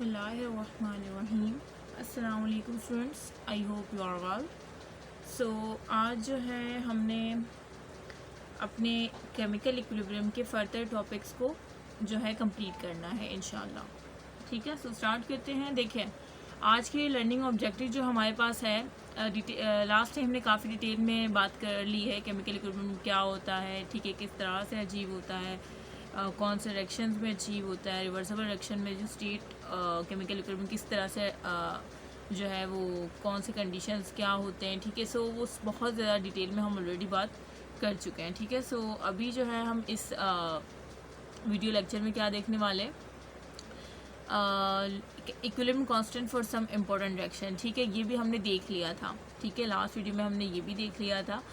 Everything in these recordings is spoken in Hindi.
बिस्मिल्लाहिर्रहमानिर्रहीम। अस्सलाम वालेकुम students, I hope you are well. So आज जो है हमने अपने केमिकल इक्विलिब्रियम के फर्दर टॉपिक्स को जो है कंप्लीट करना है इंशाल्लाह। ठीक है, सो स्टार्ट करते हैं। देखें, आज के लर्निंग ऑब्जेक्टिव जो हमारे पास है, लास्ट टाइम हमने काफ़ी डिटेल में बात कर ली है केमिकल इक्विलिब्रियम क्या होता है, ठीक है, किस तरह से अचीव होता है, कौन से रिएक्शंस में अचीव होता है, रिवर्सिबल रिएक्शन में जो स्टेट केमिकल इक्विलिब्रियम किस तरह से जो है वो कौन से कंडीशंस क्या होते हैं। ठीक है, सो वो बहुत ज़्यादा डिटेल में हम ऑलरेडी बात कर चुके हैं। ठीक है, सो अभी जो है हम इस वीडियो लेक्चर में क्या देखने वाले, equilibrium constant for some important reaction. ठीक है, ये भी हमने देख लिया था। ठीक है, लास्ट वीडियो में हमने ये भी देख लिया था,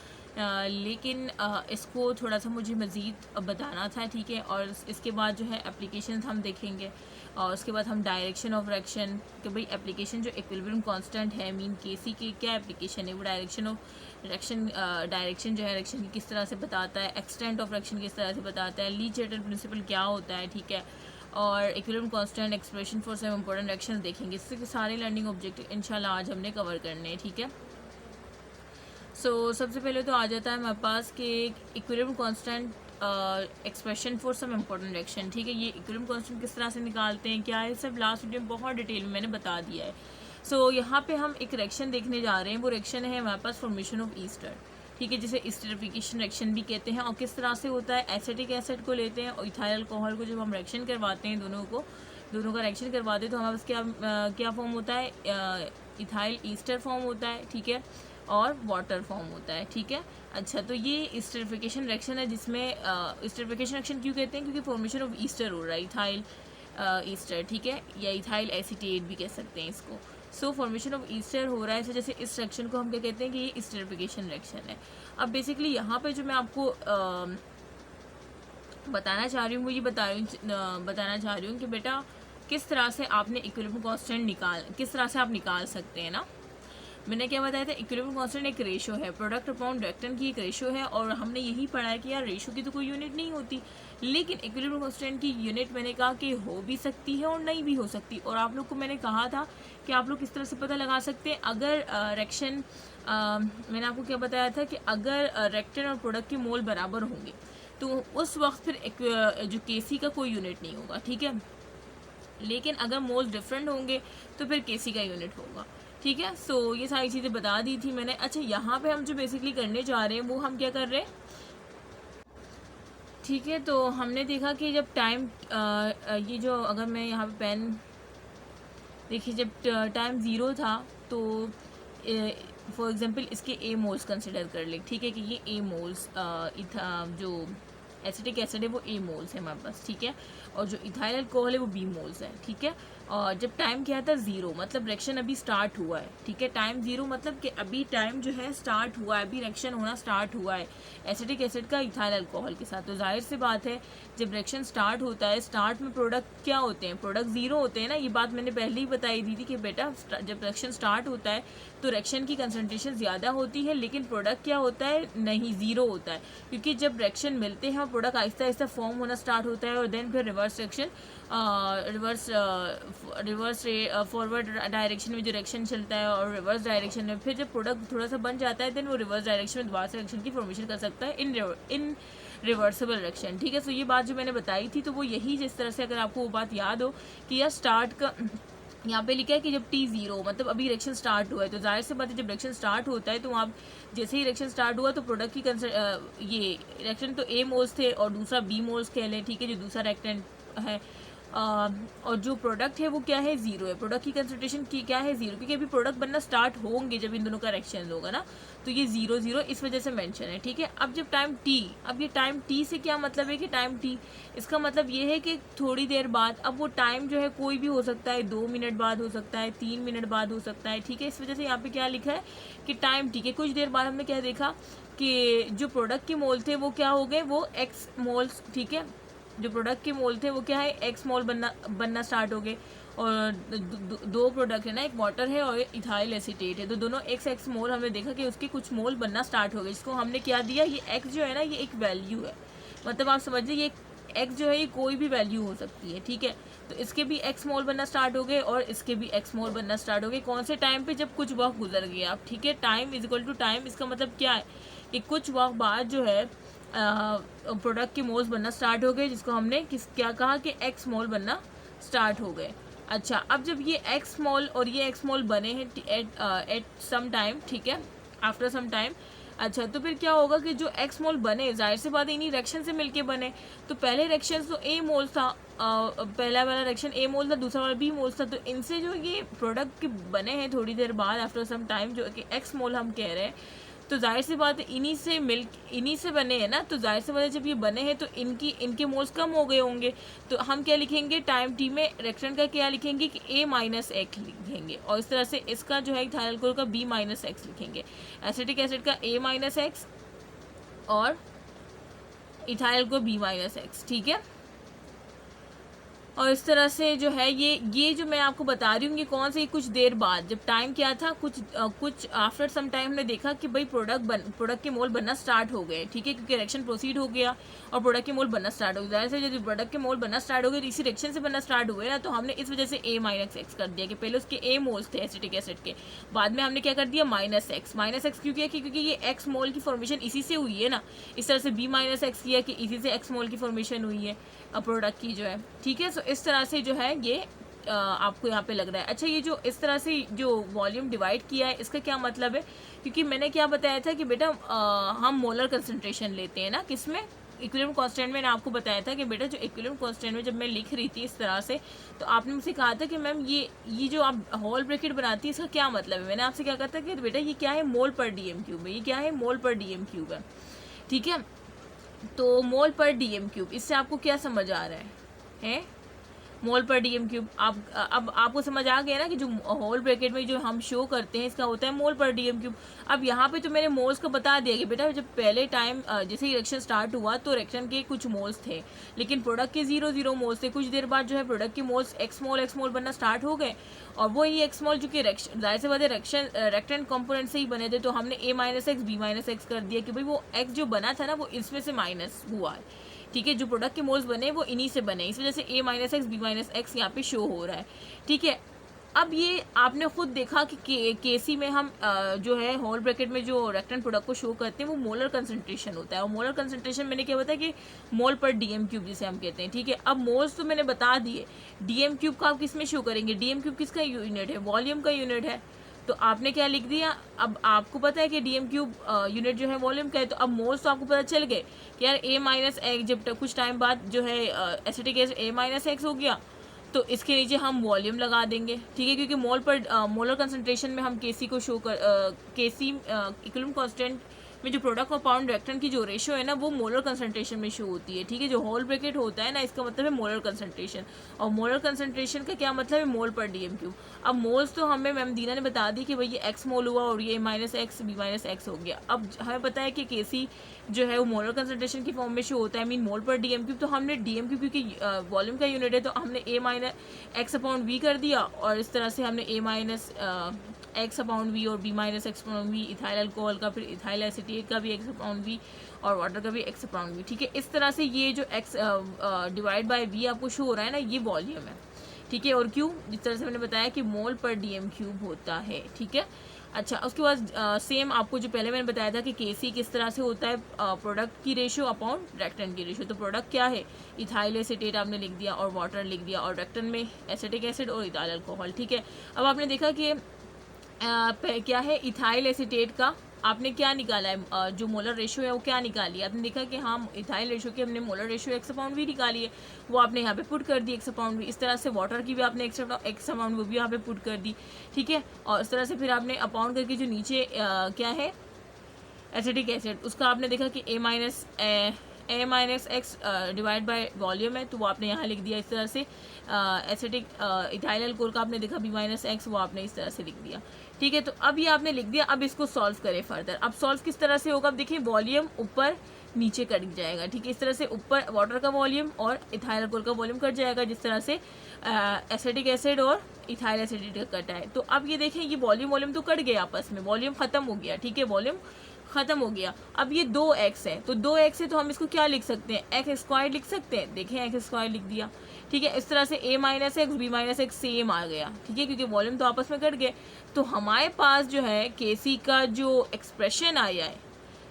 लेकिन इसको थोड़ा सा मुझे मज़ीद बताना था। ठीक है, और इसके बाद जो है एप्लीकेशन हम देखेंगे, और उसके बाद हम डायरेक्शन ऑफ रिएक्शन कि भाई एप्लीकेशन जो इक्विलिब्रियम कांस्टेंट है मीन केसी की क्या एप्लीकेशन है, वो डायरेक्शन ऑफ रिएक्शन, डायरेक्शन जो है रिएक्शन की किस तरह से बताता है, एक्सटेंट ऑफ रिएक्शन किस तरह से बताता है, ली चैटल प्रिंसिपल क्या होता है। ठीक है, और equilibrium constant expression for some important reactions देखेंगे। इससे सारे लर्निंग ऑब्जेक्टिव इंशाल्लाह आज हमने कवर करने हैं। ठीक है, सो सबसे पहले तो आ जाता है हमारे पास कि equilibrium constant expression for some important reaction. ठीक है, ये इक्विलिब्रियम कांस्टेंट किस तरह से निकालते हैं, क्या है, सब लास्ट वीडियो में बहुत डिटेल में मैंने बता दिया है। सो यहाँ पे हम एक रिएक्शन देखने जा रहे हैं, वो रिएक्शन है हमारे पास फॉर्मेशन ऑफ ईस्टर। ठीक है, जिसे एस्टरिफिकेशन रिएक्शन भी कहते हैं। और किस तरह से होता है, एसिटिक एसिड को लेते हैं और इथाइल अल्कोहल को जब हम रिएक्शन करवाते हैं, दोनों का रिएक्शन करवाते हैं तो हमारे पास क्या फॉर्म होता है, इथाइल ईस्टर फॉर्म होता है। ठीक है, और वाटर फॉर्म होता है। ठीक है, अच्छा, तो ये एस्टरिफिकेशन रिएक्शन है, जिसमें एस्टरिफिकेशन रिएक्शन क्यों कहते हैं, क्योंकि फॉर्मेशन ऑफ ईस्टर हो रहा है, इथाइल ईस्टर। ठीक है, या इथाइल एसीटेट भी कह सकते हैं इसको। सो फॉर्मेशन ऑफ ईस्टर हो रहा है, इस वजह से इस रिएक्शन को हम क्या कहते हैं कि ये एस्टरिफिकेशन रिएक्शन है। अब बेसिकली यहाँ पे जो मैं आपको बताना चाह रही हूँ वो ये बताना चाह रही हूँ कि बेटा किस तरह से आपने इक्विलिब्रियम कांस्टेंट किस तरह से आप निकाल सकते हैं ना। मैंने क्या बताया था, इक्विलिब्रियम कांस्टेंट एक रेशो है, प्रोडक्ट अपॉन रिएक्टेंट की एक रेशो है, और हमने यही पढ़ा है कि यार रेशो की तो कोई यूनिट नहीं होती, लेकिन इक्विलिब्रियम कांस्टेंट की यूनिट मैंने कहा कि हो भी सकती है और नहीं भी हो सकती। और आप लोग को मैंने कहा था कि आप लोग किस तरह से पता लगा सकते हैं, अगर रिएक्शन मैंने आपको क्या बताया था कि अगर रिएक्टेंट और प्रोडक्ट के मोल बराबर होंगे तो उस वक्त फिर जो केसी का कोई यूनिट नहीं होगा। ठीक है, लेकिन अगर मोल्स डिफरेंट होंगे तो फिर केसी का यूनिट होगा। ठीक है, सो ये सारी चीज़ें बता दी थी मैंने। अच्छा, यहाँ पे हम जो बेसिकली करने जा रहे हैं वो हम क्या कर रहे हैं, ठीक है, तो हमने देखा कि जब टाइम ये जो अगर मैं यहाँ पे पेन देखिए, जब टाइम ज़ीरो था तो फॉर एग्जांपल इसके ए मोल्स कंसिडर कर ले। ठीक है, कि ये ए मोल्स जो एसिटिक एसिड है वो ए मोल्स है हमारे पास। ठीक है, और जो इथाइल अल्कोहल है वो बी मोल्स है। ठीक है, और जब टाइम क्या था ज़ीरो, मतलब रिएक्शन अभी स्टार्ट हुआ है। ठीक है, टाइम ज़ीरो मतलब कि अभी टाइम जो है स्टार्ट हुआ है, अभी रिएक्शन होना स्टार्ट हुआ है एसिटिक एसिड का इथाइल अल्कोहल के साथ। तो जाहिर सी बात है जब रिएक्शन स्टार्ट होता है, स्टार्ट में प्रोडक्ट क्या होते हैं, प्रोडक्ट ज़ीरो होते हैं ना। ये बात मैंने पहले ही बताई दी थी कि बेटा जब रिएक्शन स्टार्ट होता है तो रिएक्शन की कंसनट्रेशन ज़्यादा होती है, लेकिन प्रोडक्ट क्या होता है, नहीं, ज़ीरो होता है। क्योंकि जब रिएक्शन मिलते हैं और प्रोडक्ट आहिस्ता आहिस्ता फॉर्म होना स्टार्ट होता है, और देन फिर reverse reaction reverse forward direction में जो रिएक्शन चलता है, और रिवर्स डायरेक्शन में फिर जब प्रोडक्ट थोड़ा सा बन जाता है देन वो रिवर्स डायरेक्शन में दोबारा से रिएक्शन की फॉर्मेशन कर सकता है इन रिवर्सिबल रिएक्शन। ठीक है, सो ये बात जो मैंने बताई थी तो वो यही, जिस तरह से अगर आपको वो बात याद हो कि यार स्टार्ट का यहाँ पे लिखा है कि जब टी ज़ीरो मतलब अभी रिएक्शन स्टार्ट हुआ है, तो जाहिर सी बात है जब रिएक्शन स्टार्ट होता है तो आप जैसे ही रिएक्शन स्टार्ट हुआ तो प्रोडक्ट की ये रिएक्शन तो ए मोल्स थे और दूसरा बी मोल्स कह लें। ठीक है, जो दूसरा रिएक्टेंट है, और जो प्रोडक्ट है वो क्या है, ज़ीरो है। प्रोडक्ट की कंसंट्रेशन की क्या है, ज़ीरो, क्योंकि अभी प्रोडक्ट बनना स्टार्ट होंगे जब इन दोनों का रिएक्शन होगा ना, तो ये ज़ीरो ज़ीरो इस वजह से मेंशन है। ठीक है, अब जब टाइम टी, अब ये टाइम टी से क्या मतलब है कि टाइम टी, इसका मतलब ये है कि थोड़ी देर बाद, अब वो टाइम जो है कोई भी हो सकता है, 2 मिनट बाद हो सकता है, 3 मिनट बाद हो सकता है। ठीक है, इस वजह से यहाँ पे क्या लिखा है कि टाइम टी के कुछ देर बाद हमने क्या देखा कि जो प्रोडक्ट के मोल थे वो क्या हो गए, वो एक्स मोल्स। ठीक है, जो प्रोडक्ट के मोल थे वो क्या है, एक्स मोल बनना स्टार्ट हो गए। और दो प्रोडक्ट है ना, एक वाटर है और इथाइल एसीटेट है, तो दोनों एक्स मोल हमने देखा कि उसके कुछ मोल बनना स्टार्ट हो गए, जिसको हमने क्या दिया, ये एक्स जो है ना ये एक वैल्यू है। मतलब आप समझिए ये एक्स जो है ये कोई भी वैल्यू हो सकती है। ठीक है, तो इसके भी एक्स मोल बनना स्टार्ट हो गए और इसके भी एक्स मोल बनना स्टार्ट हो गए। कौन से टाइम पे? जब कुछ वक्त गुजर गया। ठीक है, time is equal to time, इसका मतलब क्या है कि कुछ वक्त बाद जो है प्रोडक्ट के मोल्स बनना स्टार्ट हो गए, जिसको हमने क्या कहा कि एक्स मोल बनना स्टार्ट हो गए। अच्छा, अब जब ये एक्स मोल और ये एक्स मोल बने हैं एट सम टाइम, ठीक है, आफ्टर सम टाइम, अच्छा, तो फिर क्या होगा कि जो एक्स मोल बने, जाहिर सी बात है इन्हीं रिएक्शन से मिलके बने। तो पहले रिएक्शन तो ए मोल था, पहला वाला रिएक्शन ए मोल था, दूसरा वाला बी मोल था। तो इनसे जो ये प्रोडक्ट के बने हैं थोड़ी देर बाद आफ्टर सम टाइम, जो कि एक्स मोल हम कह रहे हैं, तो जाहिर सी बात है इन्हीं से बने हैं ना। तो जाहिर सी बात है जब ये बने हैं तो इनके मोल्स कम हो गए होंगे। तो हम क्या लिखेंगे टाइम टी में रिएक्शन का क्या लिखेंगे कि ए माइनस एक्स लिखेंगे, और इस तरह से इसका जो है इथाइल अल्कोहल का बी माइनस एक्स लिखेंगे, एसिटिक एसिड का ए माइनस एक्स और इथाइल को बी माइनस एक्स। ठीक है, और इस तरह से जो है ये जो मैं आपको बता रही हूँ ये कौन से कुछ देर बाद, जब टाइम क्या था, कुछ आफ्टर सम टाइम हमने देखा कि भाई प्रोडक्ट के मोल बनना स्टार्ट हो गए। ठीक है, क्योंकि रिएक्शन प्रोसीड हो गया और प्रोडक्ट के मोल बनना स्टार्ट हो गया। जैसे जब प्रोडक्ट के मोल बनना स्टार्ट हो गए, इसी रिएक्शन से बनना स्टार्ट हुए ना, तो हमने इस वजह से ए माइनस एक्स कर दिया कि पहले उसके ए मोल्स थे एसिटिक एसिड के, बाद में हमने क्या कर दिया माइनस एक्स। क्यों किया? क्योंकि ये एक्स मोल की फॉर्मेशन इसी से हुई है ना, इस तरह से बी माइनस एक्स किया कि इसी से एक्स मोल की फॉर्मेशन हुई है प्रोडक्ट की जो है। ठीक है, सो इस तरह से जो है ये आपको यहाँ पे लग रहा है। अच्छा, ये जो इस तरह से जो वॉल्यूम डिवाइड किया है इसका क्या मतलब है? क्योंकि मैंने क्या बताया था कि बेटा हम मोलर कंसंट्रेशन लेते हैं ना, किसमें? Equilibrium constant. मैंने आपको बताया था कि बेटा जो इक्विलिब्रियम कांस्टेंट में जब मैं लिख रही थी इस तरह से, तो आपने मुझसे कहा था कि मैम ये जो आप होल ब्रैकेट बनाती है इसका क्या मतलब है? मैंने आपसे क्या कहा था कि बेटा ये क्या है? मोल पर डीएम क्यूब है। ये क्या है? मोल पर डीएम क्यूब है। ठीक है, तो मोल पर डीएम क्यूब, इससे आपको क्या समझ आ रहा है? मोल पर डीएम क्यूब। अब आपको समझ आ गया ना कि जो होल ब्रैकेट में जो हम शो करते हैं इसका होता है मोल पर डीएम क्यूब। अब यहाँ पे तो मैंने मोल्स को बता दिया कि बेटा जब पहले टाइम जैसे ही रिएक्शन स्टार्ट हुआ तो रिएक्शन के कुछ मोल्स थे, लेकिन प्रोडक्ट के 0 मोल्स थे। कुछ देर बाद जो है प्रोडक्ट के मोल्स एक्स मोल बनना स्टार्ट हो गए, और वो ही एक्स मोल जो कि जाहिर से बात है रेक्टेंट कंपोनेंट से ही बने थे, तो हमने A minus x B minus X कर दिया कि भाई वो एक्स जो बना था ना वो इसमें से माइनस हुआ है। ठीक है, जो प्रोडक्ट के मोल्स बने वो इन्हीं से बने, इस वजह से A minus x B minus X यहाँ पे शो हो रहा है। ठीक है, अब ये आपने खुद देखा कि केसी में हम जो है होल ब्रैकेट में जो रेक्टेंट प्रोडक्ट को शो करते हैं वो मोलर कंसंट्रेशन होता है, और मोलर कंसंट्रेशन मैंने क्या बताया कि मोल पर डीएम क्यूब जिसे हम कहते हैं। ठीक है, अब मोल्स तो मैंने बता दिए, डीएम क्यूब का आप किस में शो करेंगे? डीएम क्यूब किसका यूनिट है? वॉल्यूम का यूनिट है। तो आपने क्या लिख दिया? अब आपको पता है कि डीएम क्यूब यूनिट जो है वॉल्यूम का है, तो अब मोल्स तो आपको पता चल गए कि यार ए माइनस एक्स, जब कुछ टाइम बाद जो है acetic acid A minus x हो गया तो इसके नीचे हम वॉल्यूम लगा देंगे। ठीक है, क्योंकि मोलर कंसंट्रेशन में हम केसी को शो कर केसी इक्विलिब्रियम कांस्टेंट में जो प्रोडक्ट और पाउंड रिएक्टेंट की जो रेशियो है ना वो मोलर कंसंट्रेशन में शो होती है। ठीक है, जो होल ब्रैकेट होता है ना इसका मतलब है मोलर कंसंट्रेशन, और मोलर कंसंट्रेशन का क्या मतलब है? मोल पर डीएम क्यूब। अब मोल्स तो हमें मैम दीना ने बता दी कि भाई ये एक्स मोल हुआ और ये minus x B minus x हो गया। अब हमें पता है कि केसी जो है वो मोलर कंसंट्रेशन की फॉर्म में शो होता है, mean mole per DM cube. तो हमने डीएम क्यूब क्योंकि वॉल्यूम का यूनिट है तो हमने A minus x upon V कर दिया, और इस तरह से हमने A minus x upon V और B minus x upon V, ethyl alcohol का फिर इथाइल एसिटेट का भी एक्स अपॉन वी और वाटर का भी एक्स अपॉन वी। ठीक है, इस तरह से ये जो एक्स डिवाइड बाय वी आपको शो हो रहा है ना ये वॉल्यूम है। ठीक है, और क्यों? जिस तरह से मैंने बताया कि मोल पर डीएम क्यूब होता है। ठीक है, अच्छा, उसके बाद सेम आपको जो पहले मैंने बताया था कि केसी किस तरह से होता है प्रोडक्ट की रेशियो अपॉन रिएक्टेंट की रेशियो। तो प्रोडक्ट क्या है? इथाइल एसिटेट आपने लिख दिया और वाटर लिख दिया, और रिएक्टेंट में एसिटिक एसिड और इथाइल अल्कोहल। ठीक है, अब आपने देखा कि क्या है इथाइल एसिटेट का आपने क्या निकाला है? जो मोलर रेशियो है वो क्या निकाली है? आपने देखा कि हाँ इथाइल रेशियो की हमने molar ratio x upon V निकाली है, वो आपने यहाँ पे पुट कर दी एक्स अपॉन वी। इस तरह से वाटर की भी आपने एक्स अपॉन वो भी यहाँ पे पुट कर दी। ठीक है, और इस तरह से फिर आपने अपॉन करके जो नीचे क्या है एसिटिक एसिड, उसका आपने देखा कि A minus X divide by volume है, तो वो आपने यहाँ लिख दिया इस तरह से। एसिटिक इथाइल अल्कोहल का आपने देखा बी माइनस एक्स, वो आपने इस तरह से लिख दिया। ठीक है, तो अब ये आपने लिख दिया। अब इसको सॉल्व करें फर्दर। अब सॉल्व किस तरह से होगा? अब देखिए वॉल्यूम ऊपर नीचे कट जाएगा। ठीक है, इस तरह से ऊपर वाटर का वॉल्यूम और इथाइल अल्कोहल का वॉल्यूम कट जाएगा, जिस तरह से एसिटिक एसिड और इथाइल एसिड का कटा है। तो अब ये देखें ये वॉल्यूम तो कट गया आपस में, वॉल्यूम खत्म हो गया। ठीक है, वॉल्यूम ख़त्म हो गया। अब ये 2x है, तो 2x है तो हम इसको क्या लिख सकते हैं, एक्स स्क्वायर लिख सकते हैं। देखें एक्स स्क्वायर लिख दिया, ठीक है। इस तरह से a minus x B minus X same आ गया, ठीक है, क्योंकि वॉल्यूम तो आपस में कट गए। तो हमारे पास जो है केसी का जो एक्सप्रेशन आया है,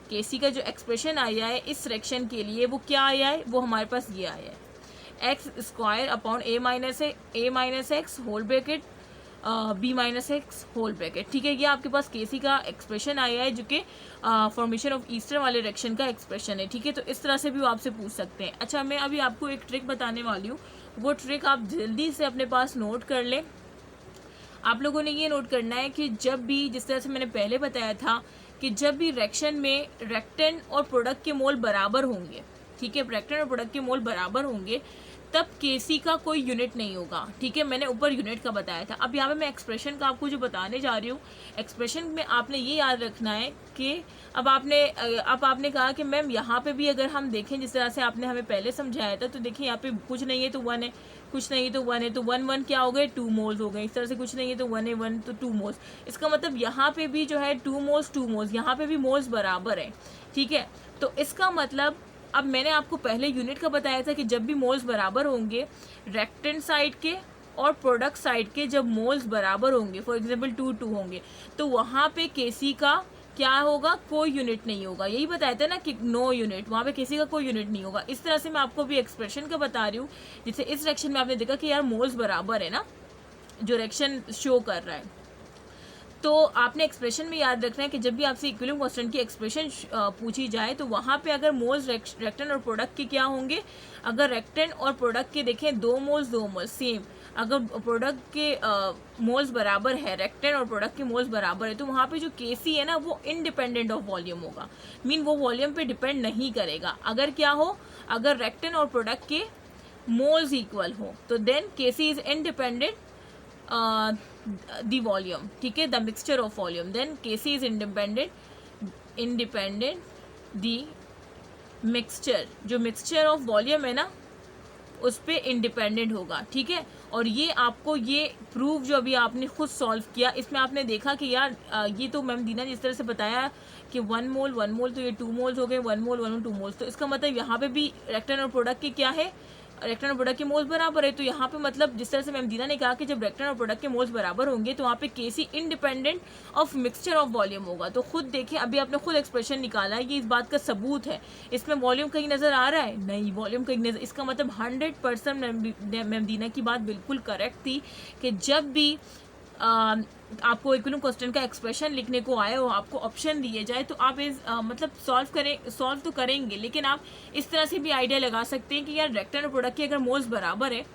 केसी का जो एक्सप्रेशन आया है इस फ्रैक्शन के लिए, वो क्या आया है, वो हमारे पास ये आया है, X square upon A minus X whole bracket B minus X whole bracket, ठीक है। ये आपके पास केसी का एक्सप्रेशन आया है जो कि फॉर्मेशन ऑफ ईस्टर वाले रिएक्शन का एक्सप्रेशन है, ठीक है। तो इस तरह से भी वो आपसे पूछ सकते हैं। अच्छा, मैं अभी आपको एक ट्रिक बताने वाली हूँ, वो ट्रिक आप जल्दी से अपने पास नोट कर लें। आप लोगों ने ये नोट करना है कि जब भी, जिस तरह से मैंने पहले बताया था कि जब भी रिएक्शन में रेक्टेंट और प्रोडक्ट के मोल बराबर होंगे, ठीक है, रेक्टेंट और प्रोडक्ट के मोल बराबर होंगे, तब केसी का कोई यूनिट नहीं होगा, ठीक है। मैंने ऊपर यूनिट का बताया था। अब यहाँ पे मैं एक्सप्रेशन का आपको जो बताने जा रही हूँ, एक्सप्रेशन में आपने ये याद रखना है कि अब आपने कहा कि मैम यहाँ पे भी अगर हम देखें जिस तरह से आपने हमें पहले समझाया था, तो देखिए यहाँ पे कुछ नहीं है तो 1 है, कुछ नहीं है तो 1 है, तो 1 1 क्या हो गए, 2 मोल्स हो गए। इस तरह से कुछ नहीं है तो 1 है 1 तो 2 मोल्स। इसका मतलब यहाँ पे भी जो है 2 मोल्स, यहाँ पे भी मोल्स बराबर है, ठीक है। तो इसका मतलब अब मैंने आपको पहले यूनिट का बताया था कि जब भी मोल्स बराबर होंगे, रेक्टेंट साइड के और प्रोडक्ट साइड के जब मोल्स बराबर होंगे, फॉर एग्जांपल 2 2 होंगे, तो वहाँ पे केसी का क्या होगा, कोई यूनिट नहीं होगा। यही बताया था ना कि नो यूनिट, वहाँ पे केसी का कोई यूनिट नहीं होगा। इस तरह से मैं आपको भी एक्सप्रेशन का बता रही हूँ, जिससे इस रिएक्शन में आपने देखा कि यार मोल्स बराबर है ना, जो रिएक्शन शो कर रहा है। तो आपने एक्सप्रेशन में याद रखना है कि जब भी आपसे इक्विलिब्रियम कांस्टेंट की एक्सप्रेशन पूछी जाए, तो वहाँ पे अगर मोल्स रेक्टेंट और प्रोडक्ट के क्या होंगे, अगर रेक्टेंट और प्रोडक्ट के देखें 2 मोल्स सेम, अगर प्रोडक्ट के मोल्स बराबर है, रेक्टेंट और प्रोडक्ट के मोल्स बराबर है, तो वहाँ पे जो केसी है ना वो इंडिपेंडेंट ऑफ वॉल्यूम होगा, मीन वो वॉल्यूम पे डिपेंड नहीं करेगा। अगर क्या हो, अगर रेक्टेंट और प्रोडक्ट के मोल्स इक्वल हो, तो then KC is independent the volume, ठीक है, the mixture of volume, then Kc is independent the mixture, जो mixture of volume है ना उस पर इंडिपेंडेंट होगा, ठीक है। और ये आपको ये प्रूफ जो अभी आपने खुद सॉल्व किया, इसमें आपने देखा कि यार ये तो मैम दीना जिस तरह से बताया कि 1 मोल तो ये 2 मोल्स हो गए, 1 मोल 2 मोल्स, तो इसका मतलब यहाँ पे भी रेक्टेंट और प्रोडक्ट के क्या है, रेक्टेंट और प्रोडक्ट के मोल्स बराबर है। तो यहाँ पे मतलब जिस तरह से मैम दीना ने कहा कि जब रेक्टेंट और प्रोडक्ट के मोल्स बराबर होंगे, तो वहाँ पे Kc independent of mixture of volume होगा। तो खुद देखिए, अभी आपने खुद एक्सप्रेशन निकाला है, ये इस बात का सबूत है। इसमें वॉल्यूम कहीं नजर आ रहा है, नहीं वॉल्यूम कहीं नजर, इसका मतलब 100% मैम दीना की बात बिल्कुल करेक्ट थी कि जब भी आपको इक्विलिब्रियम कांस्टेंट का एक्सप्रेशन लिखने को आए और आपको ऑप्शन दिए जाए, तो आप मतलब सॉल्व तो करेंगे, लेकिन आप इस तरह से भी आइडिया लगा सकते हैं कि यार रेक्टेंट और प्रोडक्ट के अगर मोल्स बराबर है,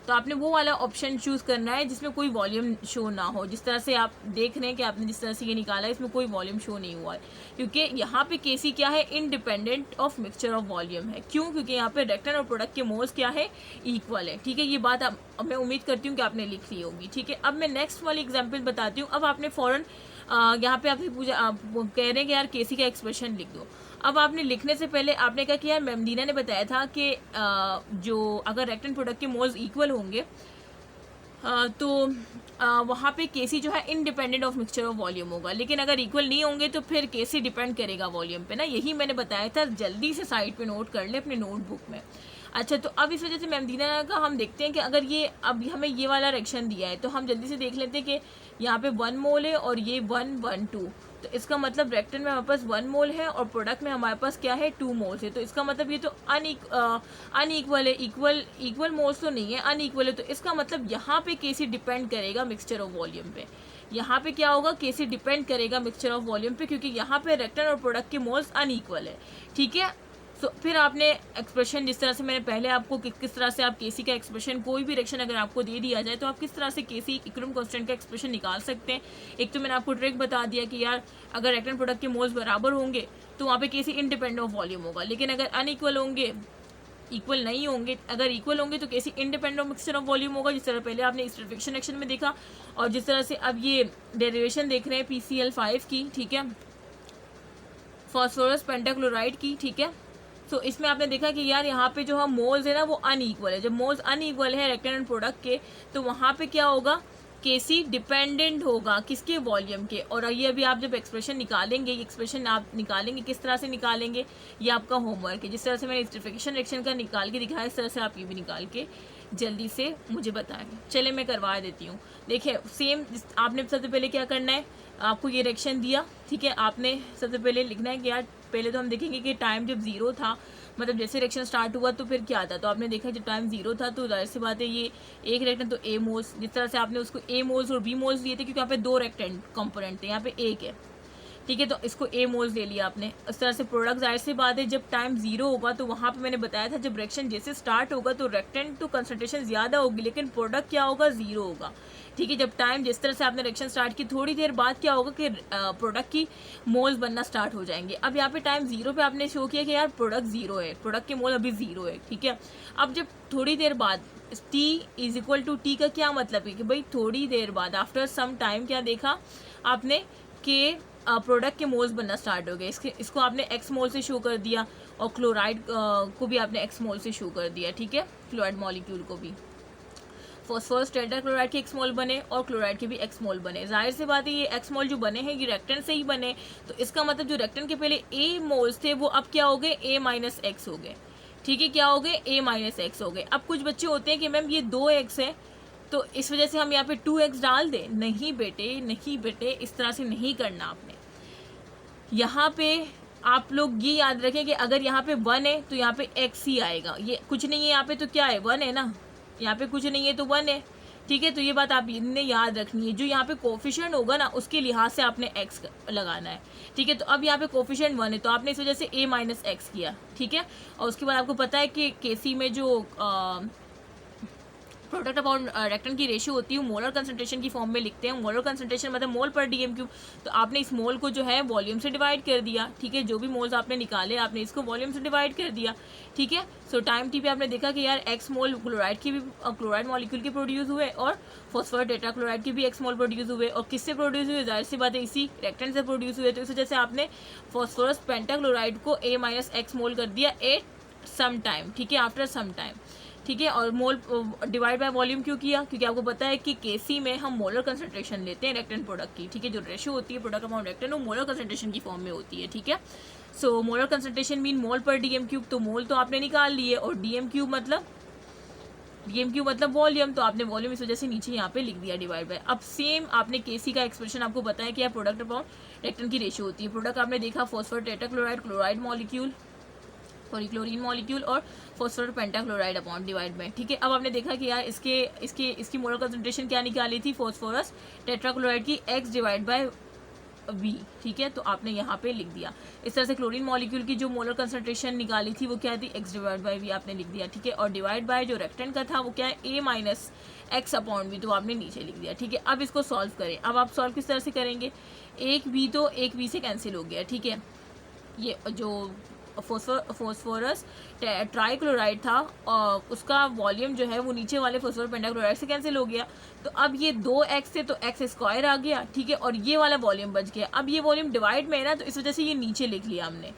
तो आपने वो वाला ऑप्शन चूज करना है जिसमें कोई वॉल्यूम शो ना हो। जिस तरह से आप देख रहे हैं कि आपने जिस तरह से ये निकाला है, इसमें कोई वॉल्यूम शो नहीं हुआ है, क्योंकि यहाँ पे केसी क्या है, independent of mixture of volume है। क्यों? क्योंकि यहाँ पे रेक्टेंट और प्रोडक्ट के मोल्स क्या है, इक्वल है, ठीक है। ये बात अब मैं उम्मीद करती हूँ कि आपने लिख ली होगी, ठीक है। अब मैं नेक्स्ट वाली एग्जाम्पल बताती हूँ। अब आपने फॉरन यहाँ पे आपने पूछा, आप कह रहे हैं कि यार केसी का एक्सप्रेशन लिख दो। अब आपने लिखने से पहले आपने कहा कि यार मैम दीना ने बताया था कि जो अगर रेक्टेंट प्रोडक्ट के मोल्स इक्वल होंगे, तो वहाँ पे केसी जो है independent of mixture of volume होगा, लेकिन अगर इक्वल नहीं होंगे तो फिर केसी डिपेंड करेगा वॉल्यूम पे ना। यही मैंने बताया था, जल्दी से साइड पे नोट कर ले अपने नोटबुक में। अच्छा, तो अब इस वजह से मैम दीना का हम देखते हैं कि अगर ये अब हमें ये वाला रिएक्शन दिया है, तो हम जल्दी से देख लेते हैं कि यहाँ पे 1 मोल है और ये 1 1 2, तो इसका मतलब रेक्टेंट में हमारे पास 1 मोल है और प्रोडक्ट में हमारे पास क्या है, 2 मोल्स है। तो इसका मतलब ये तो अनइक्वल है, इक्वल मोल्स तो नहीं है, अनइक्वल है। तो इसका मतलब यहाँ पे केसी डिपेंड करेगा मिक्सचर ऑफ वॉल्यूम पे। यहाँ पे क्या होगा, केसी डिपेंड करेगा मिक्सचर ऑफ वॉल्यूम पे, क्योंकि यहाँ पे रेक्टेंट और प्रोडक्ट के मोल्स अनइक्वल है, ठीक है। तो फिर आपने एक्सप्रेशन, जिस तरह से मैंने पहले आपको किस तरह से आप केसी का एक्सप्रेशन, कोई भी रिएक्शन अगर आपको दे दिया जाए, तो आप किस तरह से केसी इक्विलिब्रियम कांस्टेंट का एक्सप्रेशन निकाल सकते हैं। एक तो मैंने आपको ट्रिक बता दिया कि यार अगर रेक्टेंट प्रोडक्ट के मोल्स बराबर होंगे, तो वहाँ पे केसी इंडिपेंडेंट ऑफ वॉल्यूम होगा, लेकिन अगर अनइक्वल होंगे, इक्वल नहीं होंगे, अगर इक्वल होंगे तो Kc independent of mixture of volume होगा, जिस तरह पहले आपने इस रिएक्शन एक्शन में देखा। और जिस तरह से अब ये डेरिवेशन देख रहे हैं PCl5 की, ठीक है, फॉस्फोरस पेंटाक्लोराइड की, ठीक है। तो इसमें आपने देखा कि यार यहाँ पे जो हम मोल्स है ना वो अनइक्वल है। जब मोल्स अनइक्वल है रेक्टेंट एंड प्रोडक्ट के, तो वहाँ पे क्या होगा, केसी डिपेंडेंट होगा किसके, वॉल्यूम के। और ये अभी आप जब एक्सप्रेशन निकालेंगे, ये एक्सप्रेशन आप निकालेंगे किस तरह से निकालेंगे, ये आपका होमवर्क है। जिस तरह से मैंने स्टेरिफिकेशन रिएक्शन का निकाल के दिखाया, इस तरह से आप ये भी निकाल के जल्दी से मुझे बताएं। चले मैं करवा देती हूँ। देखिए सेम आपने सबसे पहले क्या करना है, आपको ये रिएक्शन दिया, ठीक है, आपने सबसे पहले लिखना है कि यार पहले तो हम देखेंगे कि टाइम जब जीरो था, मतलब जैसे रिएक्शन स्टार्ट हुआ तो फिर क्या था। तो आपने देखा जब टाइम जीरो था तो जाहिर सी बात है ये एक रिएक्टेंट तो ए मोल्स, जिस तरह से आपने उसको ए मोल्स और बी मोल्स दिए थे, क्योंकि यहाँ पे दो रिएक्टेंट कंपोनेंट थे, यहाँ पे एक है, ठीक है, तो इसको ए मोल्स ले लिया आपने। इस तरह से प्रोडक्ट, जाहिर सी बात है जब टाइम जीरो होगा तो वहाँ पे मैंने बताया था जब रिएक्शन जैसे स्टार्ट होगा तो रिएक्टेंट तो कंसंट्रेशन ज़्यादा होगी, लेकिन प्रोडक्ट क्या होगा, जीरो होगा, ठीक है। जब टाइम जिस तरह से आपने रिएक्शन स्टार्ट की, थोड़ी देर बाद क्या होगा कि प्रोडक्ट की मोल्स बनना स्टार्ट हो जाएंगे। अब यहाँ पे टाइम जीरो पे आपने शो किया कि यार प्रोडक्ट जीरो है, प्रोडक्ट के मोल अभी जीरो है, ठीक है। अब जब थोड़ी देर बाद T is equal to T का क्या मतलब है कि भाई थोड़ी देर बाद आफ्टर सम टाइम क्या देखा आपने कि प्रोडक्ट के मोल्स बनना स्टार्ट हो गए। इसको आपने एक्स मोल से शो कर दिया और क्लोराइड को भी आपने एक्स मोल से शो कर दिया, ठीक है, क्लोराइड मॉलिक्यूल को भी। फॉस्फोरस टेट्राक्लोराइड के एक्स मोल बने और क्लोराइड के भी एक्स मोल बने। जाहिर सी बात है ये एक्स मोल जो बने हैं ये रिएक्टेंट से ही बने, तो इसका मतलब जो रिएक्टेंट के पहले ए मोल्स थे वो अब क्या हो गए, ए माइनस एक्स हो गए, ठीक है, क्या हो गए, ए माइनस एक्स हो गए। अब कुछ बच्चे होते हैं कि मैम ये 2x है तो इस वजह से हम यहाँ पे 2x डाल दें, नहीं बेटे, नहीं बेटे, इस तरह से नहीं करना आपने। यहाँ पे आप लोग ये याद रखें कि अगर यहाँ पे 1 है तो यहाँ पे x ही आएगा, ये कुछ नहीं है यहाँ पे तो क्या है, 1 है ना, यहाँ पे कुछ नहीं है तो 1 है, ठीक है। तो ये बात आप इनने याद रखनी है, जो यहाँ पे कोफिशिएंट होगा ना उसके लिहाज से आपने x लगाना है, ठीक है। तो अब यहाँ पे कोफिशिएंट 1 है तो आपने इस वजह से a माइनस एक्स किया, ठीक है। और उसके बाद आपको पता है कि केसी में जो प्रोडक्ट अपॉन रिएक्टेंट की रेशियो होती है मोलर कंसंट्रेशन की फॉर्म में लिखते हैं। मोलर कंसंट्रेशन मतलब मोल पर डीएम क्यूब, तो आपने इस मोल को जो है वॉल्यूम से डिवाइड कर दिया, ठीक है, जो भी मोल्स आपने निकाले आपने इसको वॉल्यूम से डिवाइड कर दिया, ठीक है। सो टाइम टी पे आपने देखा कि यार एक्स मोल क्लोराइड की भी क्लोराइड मॉलिक्यूल के प्रोड्यूस हुए और फॉस्फोरस टेट्राक्लोराइड के भी एक्स मोल प्रोड्यूस हुए, और किससे प्रोड्यूस हुए, जाहिर सी बात है इसी रिएक्टेंट से प्रोड्यूस हुए। तो इस वजह से आपने फॉस्फोरस पेंटाक्लोराइड को ए माइनस एक्स मोल कर दिया एट सम टाइम, ठीक है, आफ्टर सम टाइम, ठीक है। और मोल डिवाइड बाय वॉल्यूम क्यों किया, क्योंकि आपको पता है कि केसी में हम मोलर कंसंट्रेशन लेते हैं रिएक्टेंट प्रोडक्ट की, ठीक है, जो रेशियो होती है प्रोडक्ट अपॉन रिएक्टेंट वो मोलर कंसंट्रेशन की फॉर्म में होती है, ठीक है। So molar concentration mean mole per DM cube, तो मोल तो आपने निकाल लिए और डीएम क्यूब मतलब वॉल्यूम, तो आपने वॉल्यूम इस वजह से नीचे यहाँ पे लिख दिया डिवाइड बाय। अब सेम आपने केसी का एक्सप्रेशन आपको बताया कि प्रोडक्ट अपॉन रिएक्टेंट की रेशियो होती है। प्रोडक्ट आपने देखा फॉस्फोरस टेट्राक्लोराइड क्लोराइड मॉलिक्यूल और क्लोरीन मॉलिक्यूल और फॉस्फोरस पेंटाक्लोराइड अपॉन डिवाइड में, ठीक है। अब आपने देखा कि यार इसकी मोलर कंसंट्रेशन क्या निकाली थी, फॉस्फोरस टेट्राक्लोराइड की x डिवाइड बाय v, ठीक है, तो आपने यहाँ पे लिख दिया। इस तरह से क्लोरीन मॉलिक्यूल की जो मोलर कंसंट्रेशन निकाली थी वो क्या थी, x डिवाइड बाय v आपने लिख दिया, ठीक है। और डिवाइड बाय जो रिएक्टेंट का था वो क्या है, a minus x upon v, तो आपने नीचे लिख दिया, ठीक है। अब इसको सॉल्व करें। अब आप सॉल्व किस तरह से करेंगे, एक v तो एक v से कैंसिल हो गया, ठीक है। ये जो फॉस्फोरस ट्राइक्लोराइड था और उसका वॉल्यूम जो है वो नीचे वाले फॉस्फोरस पेंटाक्लोराइड से कैंसिल हो गया, तो अब ये 2x से तो x स्क्वायर आ गया, ठीक है, और ये वाला वॉल्यूम बच गया। अब ये वॉल्यूम डिवाइड में है ना, तो इस वजह से ये नीचे लिख लिया हमने,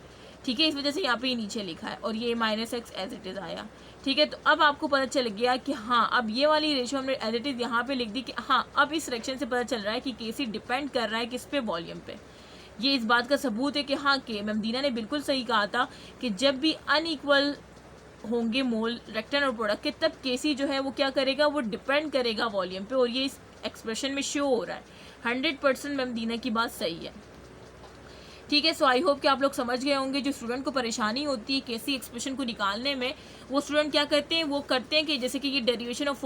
ठीक है, इस वजह से यहाँ पे ये नीचे लिखा है और ये minus x as it is आया, ठीक है। तो अब आपको पता चल गया कि हाँ अब ये वाली रेशियो हमने एज इट इज़ यहाँ पे लिख दी कि हाँ अब इस रिएक्शन से पता चल रहा है कि केसी डिपेंड कर रहा है किस पे, वॉल्यूम पे। ये इस बात का सबूत है कि हाँ के मैम दीना ने बिल्कुल सही कहा था कि जब भी अनइक्वल होंगे मोल रिएक्टेंट और प्रोडक्ट के तब केसी जो है वो क्या करेगा, वो डिपेंड करेगा वॉल्यूम पे, और ये इस एक्सप्रेशन में शो हो रहा है। 100% मैम दीना की बात सही है, ठीक है। सो आई होप कि आप लोग समझ गए होंगे। जो स्टूडेंट को परेशानी होती है केसी एक्सप्रेशन को निकालने में, वो स्टूडेंट क्या करते हैं, वो करते हैं कि जैसे कि ये डेरिवेशन ऑफ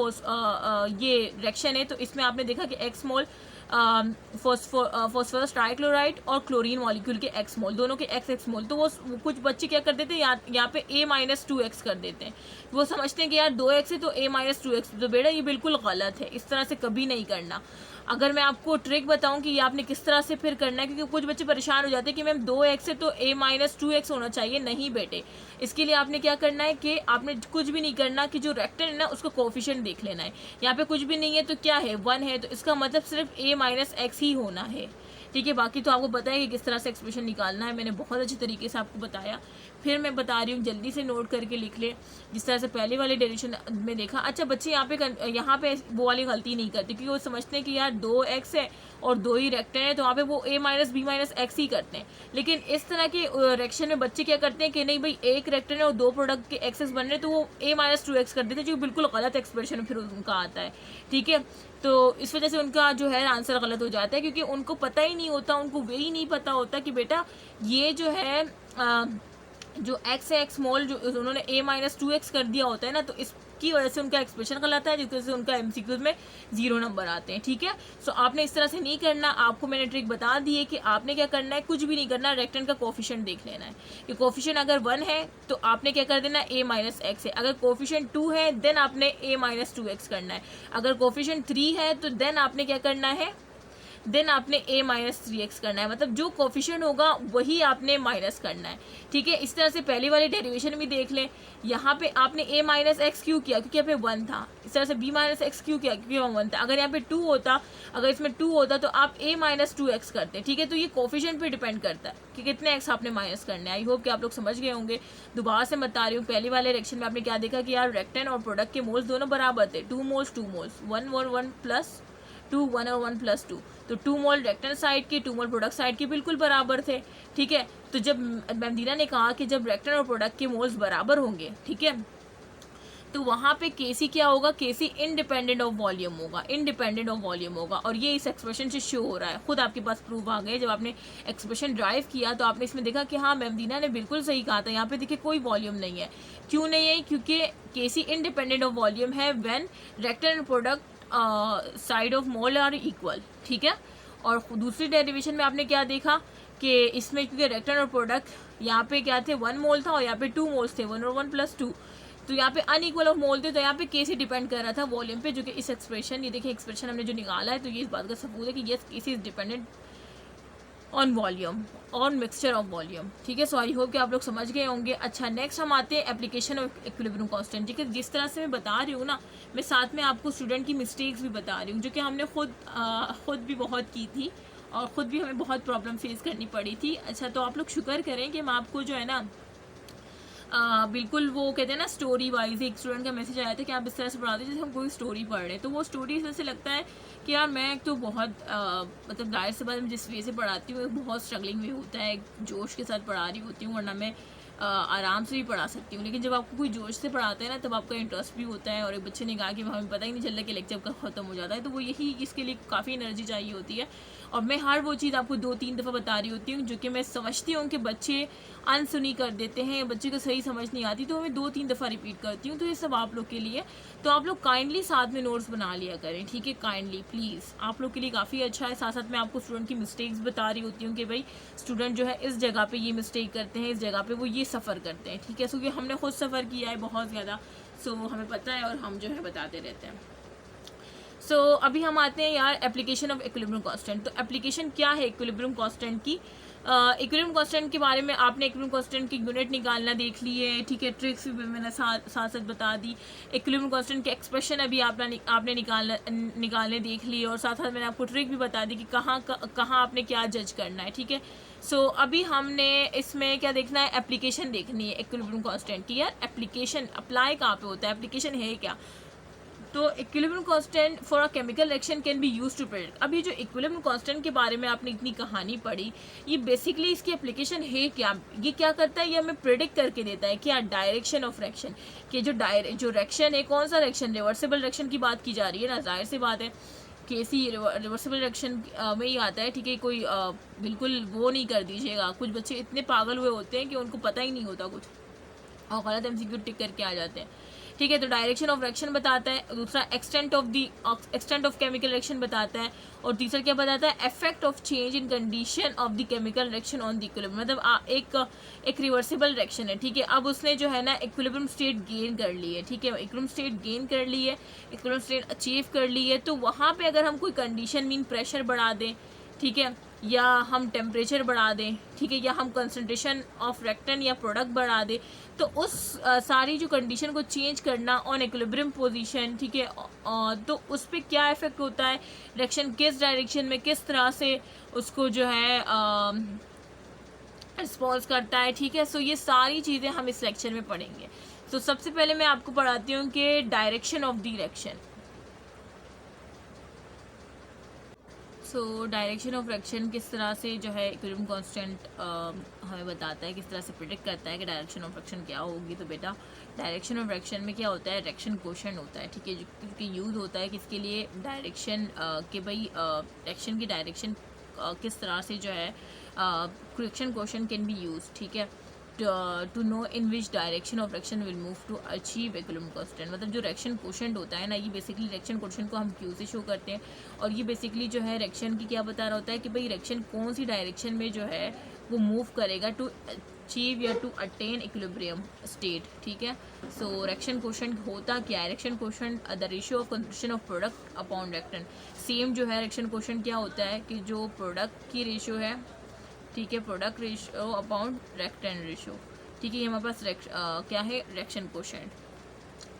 ये रिएक्शन है, तो इसमें आपने देखा कि एक्स मोल फॉस्फोरस ट्राइक्लोराइड और क्लोरीन मॉलिक्यूल के एक्स मोल, दोनों के एक्स मोल, तो वो कुछ बच्चे क्या कर देते हैं यहाँ पे a माइनस 2x कर देते हैं। वो समझते हैं कि यार 2x है तो a माइनस 2x, तो बेटा ये बिल्कुल गलत है, इस तरह से कभी नहीं करना। अगर मैं आपको ट्रिक बताऊं कि ये आपने किस तरह से फिर करना है, क्योंकि कुछ बच्चे परेशान हो जाते हैं कि मैम 2x है तो a माइनस 2x होना चाहिए, नहीं बेटे। इसके लिए आपने क्या करना है कि आपने कुछ भी नहीं करना कि जो रिएक्टेंट है ना उसका कोफिशिएंट देख लेना है। यहाँ पे कुछ भी नहीं है तो क्या है, 1 है, तो इसका मतलब सिर्फ a माइनस एक्स ही होना है, ठीक है। बाकी तो आपको पता है कि किस तरह से एक्सप्रेशन निकालना है, मैंने बहुत अच्छे तरीके से आपको बताया। फिर मैं बता रही हूँ, जल्दी से नोट करके लिख ले। जिस तरह से पहले वाले डेरिवेशन में देखा, अच्छा बच्चे यहाँ पे वो वाली गलती नहीं करते, क्योंकि वो समझते हैं कि यार 2x है और 2 ही रेक्टन है, तो वहाँ पे वो a minus B minus X ही करते हैं। लेकिन इस तरह के रेक्शन में बच्चे क्या करते हैं कि नहीं भाई, एक रेक्टन है और 2 प्रोडक्ट के एक्सेस बन रहे, तो वो a माइनस 2x कर देते हैं, जो बिल्कुल गलत एक्सप्रेशन फिर उनका आता है। ठीक है, तो इस वजह से उनका जो है आंसर गलत हो जाता है, क्योंकि उनको पता ही नहीं होता, उनको वे ही नहीं पता होता कि बेटा ये जो है जो x है, x स्मॉल जो उन्होंने a माइनस 2x कर दिया होता है ना, तो इसकी वजह से उनका एक्सप्रेशन गलत है, जिस वजह से उनका MCQs में 0 नंबर आते हैं। ठीक है, सो आपने इस तरह से नहीं करना। आपको मैंने ट्रिक बता दी है कि आपने क्या करना है, कुछ भी नहीं करना, रेक्टन का कोफिशिएंट देख लेना है कि कोफिशिएंट अगर 1 है तो आपने क्या कर देना, a माइनस एक्स है। अगर कोफिशिएंट 2 है देन आपने a माइनस 2x करना है। अगर कोफिशिएंट 3 है तो देन आपने क्या करना है, देन आपने a माइनस 3x करना है, मतलब जो कोफिशिएंट होगा वही आपने माइनस करना है। ठीक है, इस तरह से पहले वाले डेरिवेशन भी देख लें। यहाँ पे आपने a माइनस एक्स क्यों किया, क्योंकि यहाँ पे 1 था। इस तरह से b माइनस एक्स क्यों किया, क्योंकि वहाँ 1 था। अगर यहाँ पे 2 होता, अगर इसमें 2 होता तो आप a माइनस 2x करते। ठीक है, तो ये कोफिशिएंट पे डिपेंड करता है कि कितने x आपने माइनस करने हैं। आई होप कि आप लोग समझ गए होंगे। दोबारा से बता रही हूँ, पहले वाले रिएक्शन में आपने क्या देखा कि यार रेक्टन और प्रोडक्ट के मोल्स दोनों बराबर थे, 2 मोल्स 2 मोल्स, 1 और 1 प्लस 2, 1 और 1 प्लस 2, तो 2 मोल रेक्टन साइड के 2 मोल प्रोडक्ट साइड के बिल्कुल बराबर थे। ठीक है, तो जब मैमदीना ने कहा कि जब रेक्टन और प्रोडक्ट के मोल्स बराबर होंगे, ठीक है, तो वहाँ पे केसी क्या होगा, केसी इंडिपेंडेंट ऑफ वॉल्यूम होगा, इंडिपेंडेंट ऑफ वॉल्यूम होगा। और ये इस एक्सप्रेशन से शो हो रहा है, खुद आपके पास प्रूफ आ गए। जब आपने एक्सप्रेशन ड्राइव किया तो आपने इसमें देखा कि हाँ मैमदीना ने बिल्कुल सही कहा था। यहाँ पे देखिए कोई वॉल्यूम नहीं है। क्यों नहीं है, क्योंकि केसी इंडिपेंडेंट ऑफ वॉल्यूम है when reactant and product side of mole are equal. ठीक है, और दूसरी डेरिवेशन में आपने क्या देखा कि इसमें क्योंकि रेक्टन और प्रोडक्ट यहाँ पे क्या थे, 1 मोल था और यहाँ पे 2 मोल्स थे, 1 और 1 प्लस 2, तो यहाँ पे अनइक्वल ऑफ मोल थे, तो यहाँ पे केसी डिपेंड कर रहा था वॉल्यूम पे, जो कि इस एक्सप्रेशन, ये देखिए एक्सप्रेशन हमने जो निकाला है, तो ये इस बात का सबूत है कि yes KC is dependent on volume, on mixture of volume. ठीक है, सो आई होप कि आप लोग समझ गए होंगे। अच्छा, नेक्स्ट हम आते हैं एप्लीकेशन ऑफ इक्विलिब्रियम कांस्टेंट। ठीक है, जिस तरह से मैं बता रही हूँ ना, मैं साथ में आपको स्टूडेंट की मिस्टेक्स भी बता रही हूँ, जो कि हमने खुद भी बहुत की थी और ख़ुद भी हमें बहुत प्रॉब्लम फेस करनी पड़ी थी। अच्छा, तो आप लोग शुक्र करें कि मैं आपको जो है ना बिल्कुल वो कहते हैं ना स्टोरी वाइज, एक स्टूडेंट का मैसेज आया था कि आप इस तरह से पढ़ाते हैं जैसे हम कोई स्टोरी पढ़ रहे हैं, तो वो स्टोरी से लगता है कि यार मैं एक तो बहुत मतलब जाहिर से बात, मैं जिस वे से पढ़ाती हूँ बहुत स्ट्रगलिंग भी होता है, जोश के साथ पढ़ा रही होती हूँ, वरना मैं आराम से भी पढ़ा सकती हूँ। लेकिन जब आपको कोई जोश से पढ़ाता है ना, तब आपका इंटरेस्ट भी होता है। और एक बच्चे ने कहा कि हमें पता ही नहीं चलता कि लेक्चर कब ख़त्म हो जाता है, तो वो यही इसके लिए काफ़ी एनर्जी चाहिए होती है। और मैं हर वो चीज़ आपको 2-3 दफ़ा बता रही होती हूँ जो कि मैं समझती हूँ कि बच्चे अनसुनी कर देते हैं, बच्चे को सही समझ नहीं आती, तो मैं 2-3 दफ़ा रिपीट करती हूँ। तो ये सब आप लोग के लिए, तो आप लोग काइंडली साथ में नोट्स बना लिया करें। ठीक है, काइंडली प्लीज़, आप लोग के लिए काफ़ी अच्छा है। साथ साथ मैं आपको स्टूडेंट की मिस्टेक्स बता रही होती हूँ कि भाई स्टूडेंट जो है इस जगह पे ये मिस्टेक करते हैं, इस जगह पे वो ये सफ़र करते हैं। ठीक है, क्योंकि हमने खुद सफ़र किया है बहुत ज़्यादा, सो हमें पता है और हम जो है बताते रहते हैं। सो अभी हम आते हैं यार एप्लीकेशन ऑफ इक्विलिब्रियम कांस्टेंट। तो एप्लीकेशन क्या है इक्विलिब्रियम कांस्टेंट की? इक्विलिब्रियम कांस्टेंट के बारे में आपने इक्विलिब्रियम कांस्टेंट की यूनिट निकालना देख ली है। ठीक है, ट्रिक्स भी मैंने साथ बता दी। इक्विलिब्रियम कांस्टेंट के एक्सप्रेशन अभी आपने निकालने देख ली, और साथ साथ मैंने आपको ट्रिक भी बता दी कि कहाँ आपने क्या जज करना है। ठीक है, सो अभी हमने इसमें क्या देखना है, एप्लीकेशन देखनी है इक्विलिब्रियम कांस्टेंट की। यार एप्लीकेशन अप्लाई कहाँ पे होता है, एप्लीकेशन है क्या? तो equilibrium constant for a chemical reaction can be used to predict. अब ये जो इक्विलिब्रियम कांस्टेंट के बारे में आपने इतनी कहानी पढ़ी, ये बेसिकली इसकी एप्लीकेशन है क्या? ये क्या करता है, ये हमें प्रेडिक्ट करके देता है क्या? डायरेक्शन ऑफ रिएक्शन, कि जो रिएक्शन है, कौन सा रिएक्शन, रिवर्सिबल रिएक्शन की बात की जा रही है ना, जाहिर सी बात है केसी रिवर्सिबल रिएक्शन में ही आता है। ठीक है, कोई बिल्कुल वो नहीं कर दीजिएगा। कुछ बच्चे इतने पागल हुए होते हैं कि उनको पता ही नहीं होता कुछ, और गलत MCQ टिक करके आ जाते हैं। ठीक है, तो डायरेक्शन ऑफ रिएक्शन बताता है, दूसरा एक्सटेंट ऑफ केमिकल रिएक्शन बताता है, और तीसरा क्या बताता है, effect of change in condition of the chemical reaction on the equilibrium. मतलब एक रिवर्सिबल रिएक्शन है। ठीक है, अब उसने जो है ना इक्विलिब्रियम स्टेट गेन कर ली है। ठीक है, इक्विलिब्रियम स्टेट गेन कर ली है, इक्विलिब्रियम स्टेट अचीव कर ली है, तो वहाँ पे अगर हम कोई कंडीशन मीन प्रेशर बढ़ा दें, ठीक है, या हम टेम्परेचर बढ़ा दें, ठीक है, या हम कंसंट्रेशन ऑफ रेक्टन या प्रोडक्ट बढ़ा दें, तो उस सारी जो कंडीशन को चेंज करना ऑन इक्विलिब्रियम पोजीशन, ठीक है, तो उस पर क्या इफेक्ट होता है, रिएक्शन किस डायरेक्शन में किस तरह से उसको जो है रिस्पॉन्स करता है, ठीक है। सो ये सारी चीज़ें हम इस लेक्चर में पढ़ेंगे। तो सबसे पहले मैं आपको पढ़ाती हूँ कि direction of the reaction. So direction of reaction किस तरह से जो है इक्विलिब्रियम कांस्टेंट हमें बताता है, किस तरह से प्रिडिक्ट करता है कि डायरेक्शन ऑफ रिएक्शन क्या होगी। तो बेटा डायरेक्शन ऑफ रिएक्शन में क्या होता है, रिएक्शन कोशेंट होता है, ठीक है, जो कि यूज़ होता है किसके लिए, डायरेक्शन के भाई रिएक्शन की डायरेक्शन किस तरह से जो है reaction quotient can be use, ठीक है, to know in which direction of reaction will move to achieve equilibrium constant. मतलब जो रिएक्शन कोशेंट होता है ना, ये बेसिकली रिएक्शन कोशेंट को हम क्यू से शो करते हैं, और ये बेसिकली जो है रिएक्शन की क्या बता रहा होता है कि भाई रिएक्शन कौन सी डायरेक्शन में जो है वो मूव करेगा टू अचीव या टू अटेन इक्विलिब्रियम स्टेट, ठीक है। सो रिएक्शन कोशेंट होता क्या है, reaction quotient the ratio of contribution of product upon reactant. Same जो है रिएक्शन कोशेंट क्या होता है कि जो प्रोडक्ट की रेशियो है, ठीक है, product ratio upon reactant ratio, ठीक है, ये हमारे पास क्या है, reaction quotient.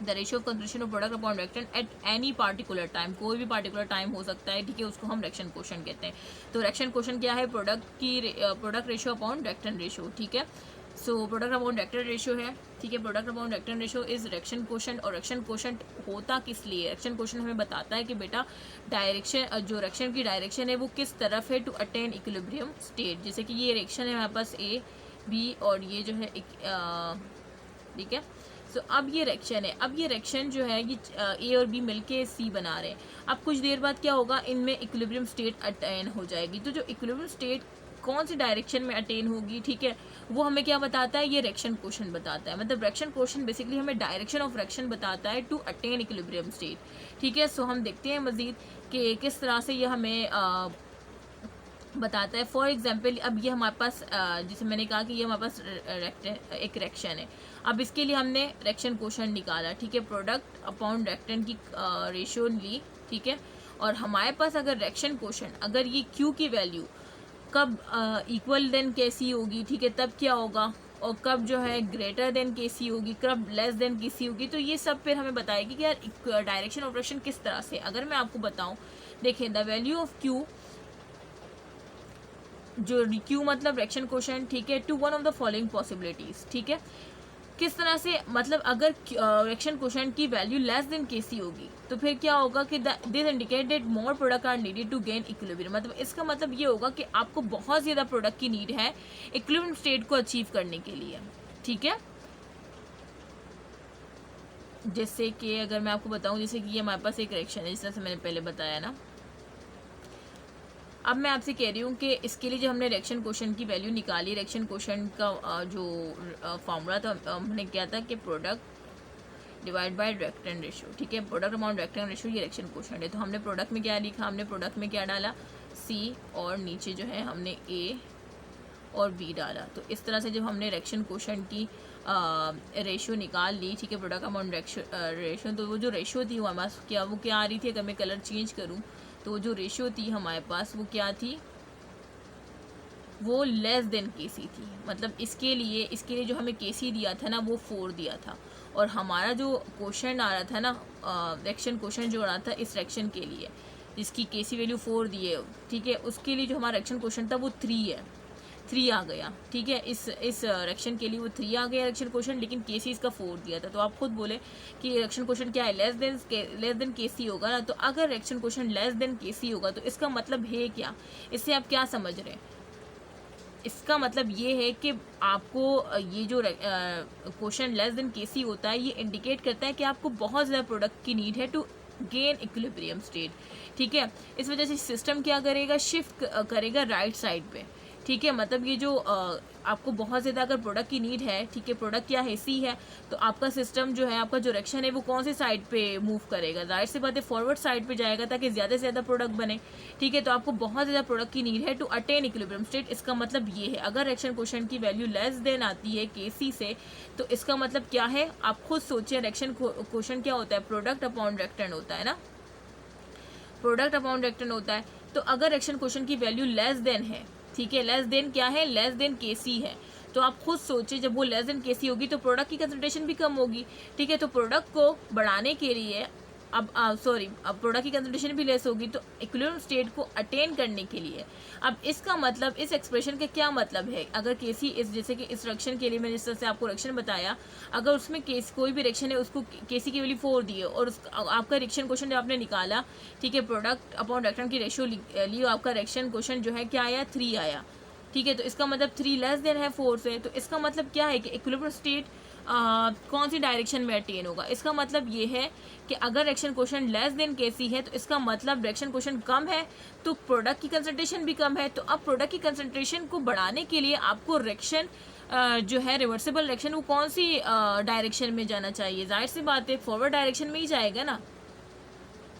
The ratio of contribution of product upon reactant at any particular time, कोई भी पार्टिकुलर टाइम हो सकता है, ठीक है, उसको हम रिएक्शन कोशेंट कहते हैं। तो रिएक्शन कोशेंट क्या है, product ratio upon reactant ratio, ठीक है। So product upon reactant ratio है, ठीक है, product upon reactant ratio is reaction quotient. और रिएक्शन कोशेंट होता किस लिए, रिएक्शन कोशेंट हमें बताता है कि बेटा डायरेक्शन, जो रिएक्शन की डायरेक्शन है वो किस तरफ है टू अटेन इक्विलिब्रियम स्टेट। जैसे कि ये रिएक्शन है हमारे पास ए बी, और ये जो है ठीक है। सो अब ये रिएक्शन है, अब ये रिएक्शन जो है ये ए और बी मिलके सी बना रहे हैं। अब कुछ देर बाद क्या होगा, इनमें इक्विलिब्रियम स्टेट अटेन हो जाएगी। तो जो इक्विलिब्रियम स्टेट कौन सी डायरेक्शन में अटेन होगी, ठीक है, वो हमें क्या बताता है, ये रिएक्शन कोशेंट बताता है। मतलब रिएक्शन कोशेंट बेसिकली हमें डायरेक्शन ऑफ रिएक्शन बताता है टू अटेन इक्विलिब्रियम स्टेट, ठीक है। सो हम देखते हैं मजीद कि किस तरह से ये हमें बताता है। फॉर एग्जाम्पल अब ये हमारे पास जैसे मैंने कहा कि ये हमारे पास एक रिएक्शन है। अब इसके लिए हमने रिएक्शन कोशेंट निकाला, ठीक है, प्रोडक्ट अपॉन रिएक्टेंट की रेशियो ली, ठीक है। और हमारे पास अगर रिएक्शन कोशेंट, अगर ये क्यू की वैल्यू कब इक्वल देन केसी होगी, ठीक है, तब क्या होगा, और कब जो है ग्रेटर देन केसी होगी, कब लेस देन केसी होगी, तो ये सब फिर हमें बताएगी कि यार डायरेक्शन ऑफ रिएक्शन किस तरह से। अगर मैं आपको बताऊं, देखिए द वैल्यू ऑफ क्यू, जो क्यू मतलब रिएक्शन कोशेंट, ठीक है, to one of the following possibilities, ठीक है, किस तरह से, मतलब अगर रिएक्शन कोशेंट की वैल्यू लेस देन केसी होगी तो फिर क्या होगा कि this indicate that more product are needed to gain equilibrium. मतलब इसका मतलब ये होगा कि आपको बहुत ज़्यादा प्रोडक्ट की नीड है इक्विलिब्रियम स्टेट को अचीव करने के लिए, ठीक है। जैसे कि अगर मैं आपको बताऊं, जैसे कि ये हमारे पास एक रिएक्शन है, जिस तरह से मैंने पहले बताया ना। अब मैं आपसे कह रही हूँ कि इसके लिए जो हमने रिएक्शन कोशेंट की वैल्यू निकाली, रिएक्शन कोशेंट का जो फॉर्मूला था, हमने क्या था कि product divide by reactant ratio, ठीक है, प्रोडक्ट अमाउंट रिएक्टेंट रेशियो, ये रिएक्शन कोशेंट है। तो हमने प्रोडक्ट में क्या लिखा, हमने प्रोडक्ट में क्या डाला, सी, और नीचे जो है हमने ए और बी डाला। तो इस तरह से जब हमने रिएक्शन कोशेंट की रेशियो निकाल ली, ठीक है, प्रोडक्ट अमाउंट रेशियो, तो वो जो रेशियो थी वो हमारे पास क्या आ रही थी, अगर मैं कलर चेंज करूँ तो जो रेशियो थी हमारे पास वो क्या थी, वो लेस देन केसी थी। मतलब इसके लिए जो हमें केसी दिया था ना, वो 4 दिया था, और हमारा जो क्वेश्चन आ रहा था ना, रिएक्शन क्वेश्चन जो आ रहा था इस रिएक्शन के लिए, जिसकी केसी वैल्यू 4 दी है, ठीक है, उसके लिए जो हमारा रिएक्शन क्वेश्चन था वो 3 है, 3 आ गया, ठीक है। इस रिएक्शन के लिए वो 3 आ गया रिएक्शन क्वेश्चन, लेकिन केसी इसका 4 दिया था। तो आप खुद बोले कि रिएक्शन क्वेश्चन क्या है, लेस देन केसी होगा ना। तो अगर रिएक्शन क्वेश्चन लेस देन केसी होगा तो इसका मतलब है क्या, इससे आप क्या समझ रहे हैं, इसका मतलब ये है कि आपको ये जो क्वेश्चन लेस देन केसी होता है, ये इंडिकेट करता है कि आपको बहुत ज़्यादा प्रोडक्ट की नीड है टू गेन इक्विलिब्रियम स्टेट, ठीक है। इस वजह से सिस्टम क्या करेगा, शिफ्ट करेगा राइट साइड पे, ठीक है। मतलब ये जो आपको बहुत ज़्यादा अगर प्रोडक्ट की नीड है, ठीक है, प्रोडक्ट क्या है, सी है, तो आपका सिस्टम जो है, आपका जो रिएक्शन है वो कौन से साइड पे मूव करेगा, जाहिर सी बात है फॉरवर्ड साइड पे जाएगा, ताकि ज़्यादा से ज़्यादा प्रोडक्ट बने, ठीक है। तो आपको बहुत ज़्यादा प्रोडक्ट की नीड है टू अटेन इक्विलिब्रियम स्टेट। इसका मतलब ये है, अगर रिएक्शन क्वेश्चन की वैल्यू लेस देन आती है केसी से, तो इसका मतलब क्या है, आप खुद सोचिए, रिएक्शन क्वेश्चन क्या होता है, प्रोडक्ट अपॉन रिएक्टेंट होता है ना, प्रोडक्ट अपॉन रिएक्टेंट होता है। तो अगर रिएक्शन क्वेश्चन की वैल्यू लेस देन है, ठीक है, लेस देन क्या है, लेस देन केसी है, तो आप खुद सोचिए जब वो लेस देन केसी होगी तो प्रोडक्ट की कंसंट्रेशन भी कम होगी, ठीक है। तो प्रोडक्ट को बढ़ाने के लिए अब सॉरी, अब प्रोडक्ट की कंसंट्रेशन भी लेस होगी, तो इक्विलिब्रियम स्टेट को अटेन करने के लिए, अब इसका मतलब, इस एक्सप्रेशन का क्या मतलब है, अगर केसी इस, जैसे कि इस रिएक्शन के लिए मैंने जिस तरह से आपको रिएक्शन बताया, अगर उसमें केस कोई भी रिएक्शन है उसको केसी की वैल्यू 4 दी है और आपका रिएक्शन क्वेश्चन जब आपने निकाला, ठीक है, प्रोडक्ट अपॉन रिएक्टेंट की रेशियो ली, आपका रिएक्शन क्वेश्चन जो है क्या आया, 3 आया, ठीक है, तो इसका मतलब 3 लेस देन है 4 से, तो इसका मतलब क्या है कि इक्विलिब्रियम स्टेट कौन सी डायरेक्शन में अटेन होगा। इसका मतलब ये है कि अगर रिएक्शन क्वेश्चन लेस देन केसी है तो इसका मतलब रिएक्शन क्वेश्चन कम है, तो प्रोडक्ट की कंसंट्रेशन भी कम है, तो अब प्रोडक्ट की कंसंट्रेशन को बढ़ाने के लिए आपको रिएक्शन जो है रिवर्सिबल रिएक्शन, वो कौन सी डायरेक्शन में जाना चाहिए, जाहिर सी बात है फॉरवर्ड डायरेक्शन में ही जाएगा ना,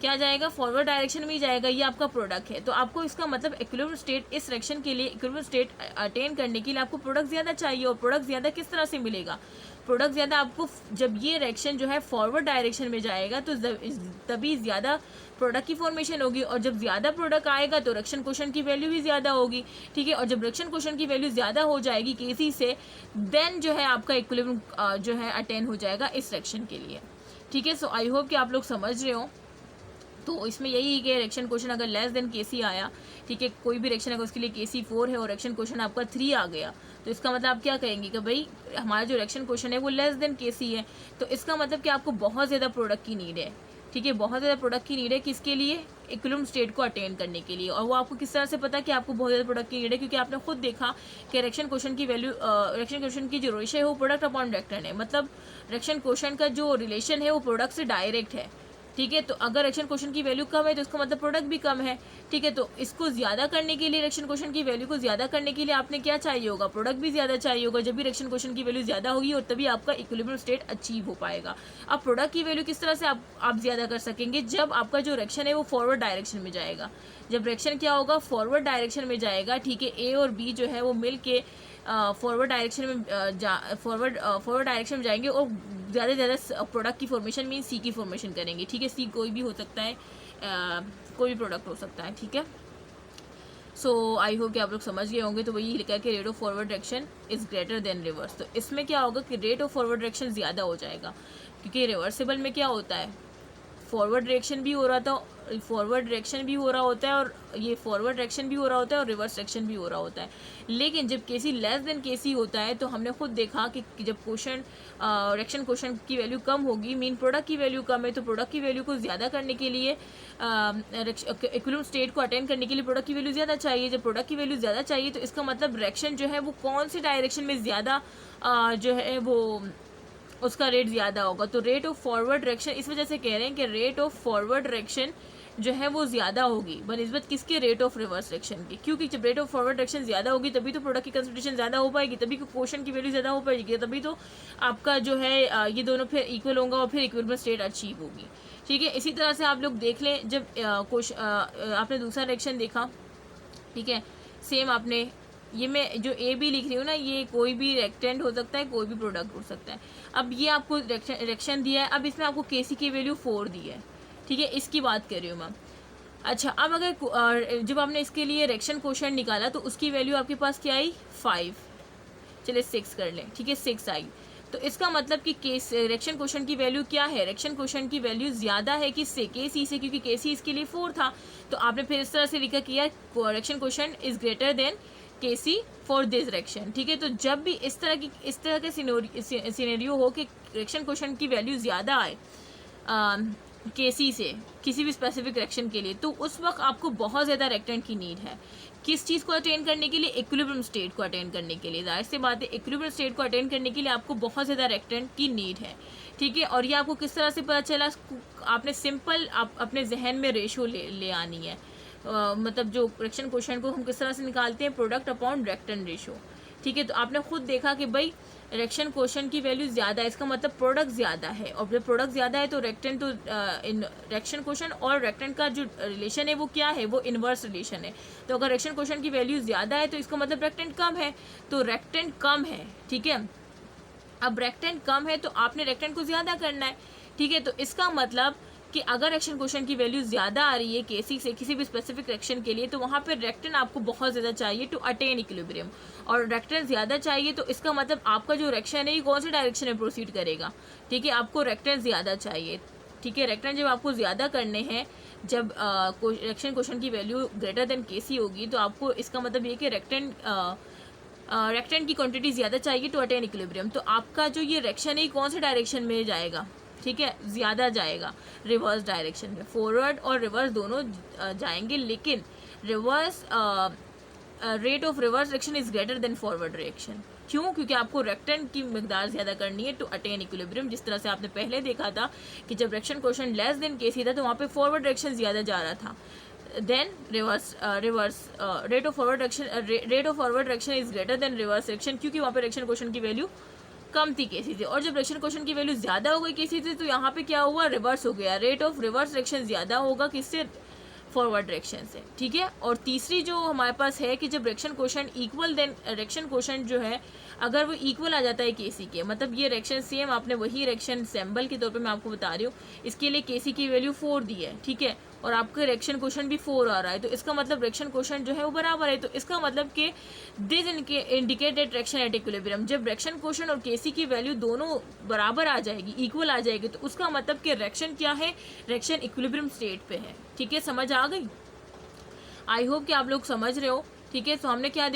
क्या जाएगा, फॉरवर्ड डायरेक्शन में ही जाएगा, ये आपका प्रोडक्ट है, तो आपको इसका मतलब इक्विलिब्रियम स्टेट, इस रिएक्शन के लिए इक्विलिब्रियम स्टेट अटेन करने के लिए आपको प्रोडक्ट ज़्यादा चाहिए, और प्रोडक्ट ज़्यादा किस तरह से मिलेगा, प्रोडक्ट ज़्यादा आपको, जब ये रिएक्शन जो है फॉरवर्ड डायरेक्शन में जाएगा तो तभी ज़्यादा प्रोडक्ट की फॉर्मेशन होगी, और जब ज़्यादा प्रोडक्ट आएगा तो रिएक्शन क्वेश्चन की वैल्यू भी ज़्यादा होगी, ठीक है, और जब रिएक्शन क्वेश्चन की वैल्यू ज़्यादा हो जाएगी केसी से, देन जो है आपका इक्विलिब्रियम जो है अटेन हो जाएगा इस रिएक्शन के लिए, ठीक है। सो आई होप कि आप लोग समझ रहे हो। तो इसमें यही है कि रिएक्शन क्वेश्चन अगर लेस देन केसी आया, ठीक है, कोई भी रिएक्शन अगर उसके लिए केसी 4 है और रिएक्शन क्वेश्चन आपका 3 आ गया, तो इसका मतलब आप क्या कहेंगे कि भाई हमारा जो रिएक्शन क्वेश्चन है वो लेस देन केसी है, तो इसका मतलब कि आपको बहुत ज़्यादा प्रोडक्ट की नीड है, ठीक है, बहुत ज़्यादा प्रोडक्ट की नीड है, किसके लिए, इक्विलिब्रियम स्टेट को अटेन करने के लिए। और वो आपको किस तरह से पता कि आपको बहुत ज़्यादा प्रोडक्ट की नीड है, क्योंकि आपने खुद देखा कि रिएक्शन क्वेश्चन की वैल्यू, रिएक्शन क्वेश्चन की जो रेशियो है वो प्रोडक्ट अपॉन रिएक्टेंट है, मतलब रिएक्शन क्वेश्चन का जो रिलेशन है वो प्रोडक्ट से डायरेक्ट है, ठीक है, तो अगर रिएक्शन क्वेश्चन की वैल्यू कम है तो इसका मतलब प्रोडक्ट भी कम है, ठीक है, तो इसको ज़्यादा करने के लिए, रिएक्शन क्वेश्चन की वैल्यू को ज़्यादा करने के लिए आपने क्या चाहिए होगा, प्रोडक्ट भी ज़्यादा चाहिए होगा, जब भी रिएक्शन क्वेश्चन की वैल्यू ज़्यादा होगी और तभी आपका इक्विलिब्रियम स्टेट अचीव हो पाएगा। अब प्रोडक्ट की वैल्यू किस तरह से आप ज़्यादा कर सकेंगे, जब आपका जो रिएक्शन है वो फॉरवर्ड डायरेक्शन में जाएगा, जब रिएक्शन क्या होगा, फॉरवर्ड डायरेक्शन में जाएगा, ठीक है, ए और बी जो है वो मिल के फॉरवर्ड डायरेक्शन में फॉरवर्ड डायरेक्शन में जाएंगे और ज़्यादा से ज़्यादा प्रोडक्ट की फॉर्मेशन मीन सी की फॉर्मेशन करेंगे, ठीक है, सी कोई भी हो सकता है, कोई भी प्रोडक्ट हो सकता है, ठीक है। सो आई होप कि आप लोग समझ गए होंगे। तो वही लिखा है कि rate of forward direction is greater than reverse, तो इसमें क्या होगा कि रेट ऑफ फॉरवर्ड डायरेक्शन ज़्यादा हो जाएगा, क्योंकि रिवर्सिबल में क्या होता है, फॉरवर्ड डायरेक्शन भी हो रहा था, फॉरवर्ड डायरेक्शन भी हो रहा होता है, और ये फॉरवर्ड डायरेक्शन भी हो रहा होता है और रिवर्स डायरेक्शन भी हो रहा होता है। लेकिन जब केसी लेस देन केसी होता है तो हमने खुद देखा कि जब क्वेश्चन डायरेक्शन क्वेश्चन की वैल्यू कम होगी, मीन प्रोडक्ट की वैल्यू कम है, तो प्रोडक्ट की वैल्यू को ज़्यादा करने के लिए, इक्विलिब्रियम स्टेट को अटेंड करने के लिए प्रोडक्ट की वैल्यू ज़्यादा चाहिए। जब प्रोडक्ट की वैल्यू ज़्यादा चाहिए तो इसका मतलब डायरेक्शन जो है वो कौन सी डायरेक्शन में ज़्यादा जो है वो उसका रेट ज़्यादा होगा। तो रेट ऑफ फॉरवर्ड डायरेक्शन इस वजह से कह रहे हैं कि रेट ऑफ फॉरवर्ड डायरेक्शन जो है वो ज़्यादा होगी बनिस्बत किसके, रेट ऑफ रिवर्स डायरेक्शन की, क्योंकि जब रेट ऑफ फॉरवर्ड डायरेक्शन ज़्यादा होगी तभी तो प्रोडक्ट की कंसंट्रेशन ज़्यादा हो पाएगी, तभी क्वेश्चन की वैल्यू ज़्यादा हो पाएगी, तभी तो आपका जो है ये दोनों फिर इक्वल होगा और फिर इक्विलिब्रियम स्टेट अचीव होगी, ठीक है। इसी तरह से आप लोग देख लें, जब आपने दूसरा डायरेक्शन देखा, ठीक है, सेम आपने ये मैं जो ए बी लिख रही हूँ ना, ये कोई भी रेक्टेंट हो सकता है, कोई भी प्रोडक्ट हो सकता है। अब ये आपको डायरेक्शन दिया है, अब इसमें आपको केसी की वैल्यू 4 दी है, ठीक है, इसकी बात कर रही हूँ मैं। अच्छा, अब अगर जब आपने इसके लिए रिएक्शन क्वोशिएंट निकाला तो उसकी वैल्यू आपके पास क्या आई, 5, चलिए 6 कर लें, ठीक है, 6 आई, तो इसका मतलब कि केस रिएक्शन क्वोशिएंट की वैल्यू क्या है, रिएक्शन क्वोशिएंट की वैल्यू ज़्यादा है किससे, केसी से, क्योंकि केसी इसके लिए 4 था, तो आपने फिर इस तरह से लिखा किया reaction quotient is greater than KC for this reaction, ठीक है। तो जब भी इस तरह के सिनेरियो हो कि रिएक्शन क्वोशिएंट की वैल्यू ज़्यादा आए केसी से किसी भी स्पेसिफिक रिएक्शन के लिए, तो उस वक्त आपको बहुत ज़्यादा रिएक्टेंट की नीड है, किस चीज़ को अटेन करने के लिए, इक्विलिब्रियम स्टेट को अटेन करने के लिए। जाहिर सी बात है इक्विलिब्रियम स्टेट को अटेन करने के लिए आपको बहुत ज़्यादा रिएक्टेंट की नीड है, ठीक है। और ये आपको किस तरह से पता चला, आपने सिंपल अपने जहन में रेशो ले आनी है, मतलब जो रिएक्शन क्वोशिएंट को हम किस तरह से निकालते हैं, प्रोडक्ट अपॉन रिएक्टेंट रेशो, ठीक है। तो आपने खुद देखा कि भाई रिएक्शन क्वोशिएंट की वैल्यू ज़्यादा है, इसका मतलब प्रोडक्ट ज़्यादा है, और जब प्रोडक्ट ज़्यादा है तो रिएक्टेंट, तो इन रिएक्शन क्वोशिएंट और रिएक्टेंट का जो रिलेशन है वो क्या है, वो इन्वर्स रिलेशन है। तो अगर रिएक्शन क्वोशिएंट की वैल्यू ज़्यादा है तो इसका मतलब रिएक्टेंट कम है, तो रिएक्टेंट कम है, ठीक है। अब रिएक्टेंट कम है तो आपने रिएक्टेंट को ज़्यादा करना है, ठीक है। तो इसका मतलब कि अगर रिएक्शन क्वोशिएंट की वैल्यू ज़्यादा आ रही है केसी से किसी भी स्पेसिफिक रिएक्शन के लिए, तो वहाँ पर रिएक्टेंट आपको बहुत ज़्यादा चाहिए टू अटेन इक्विलिब्रियम, और रिएक्टेंट ज़्यादा चाहिए तो इसका मतलब आपका जो रिएक्शन है ये कौन सी डायरेक्शन में प्रोसीड करेगा, ठीक है, आपको रिएक्टेंट ज़्यादा चाहिए, ठीक है। रिएक्टेंट जब आपको ज़्यादा करने हैं, जब रिएक्शन क्वोशेंट की वैल्यू ग्रेटर देन केसी होगी, तो आपको इसका मतलब ये कि रिएक्टेंट की क्वांटिटी ज़्यादा चाहिए टू अटेन इक्विलिब्रियम। तो आपका जो ये रिएक्शन है कौन से डायरेक्शन में जाएगा, ठीक है, ज़्यादा जाएगा रिवर्स डायरेक्शन में। फॉरवर्ड और रिवर्स दोनों जाएंगे, लेकिन reverse rate of reverse reaction is greater then forward reaction. क्यों? क्योंकि आपको रिएक्टेंट की मिकदार ज़्यादा करनी है टू अटेन इक्विलिब्रियम। जिस तरह से आपने पहले देखा था कि जब रिएक्शन क्वोशेंट लेस देन केसी था तो वहाँ पे फॉरवर्ड रिएक्शन ज़्यादा जा रहा था, then reverse rate of forward reaction is greater than reverse reaction, क्योंकि वहाँ पे रिएक्शन क्वोशेंट की वैल्यू कम थी केसी से। और जब रिएक्शन क्वोशेंट की वैल्यू ज़्यादा हो गई केसी से, तो यहाँ पे क्या हुआ, रिवर्स हो गया, रेट ऑफ रिवर्स रिएक्शन ज़्यादा होगा किससे, फॉरवर्ड डायरेक्शन से, ठीक है। और तीसरी जो हमारे पास है कि जब reaction quotient equal, then reaction quotient जो है अगर वो इक्वल आ जाता है केसी के, मतलब ये रिएक्शन सेम, आपने वही रिएक्शन सैम्पल के तौर पे मैं आपको बता रही हूँ, इसके लिए केसी की वैल्यू 4 दी है, ठीक है, और आपका रिएक्शन क्वोशेंट भी 4 आ रहा है, तो इसका मतलब रिएक्शन क्वोशेंट जो है वो बराबर है। तो इसका मतलब कि this indicated reaction at equilibrium, जब रिएक्शन क्वोशेंट और केसी की वैल्यू दोनों बराबर आ जाएगी, इक्वल आ जाएगी, तो उसका मतलब कि रिएक्शन क्या है, रिएक्शन इक्विलिब्रियम स्टेट पे है, ठीक है। समझ आ गई? आई होप कि आप लोग समझ रहे हो, ठीक है। तो हमने क्या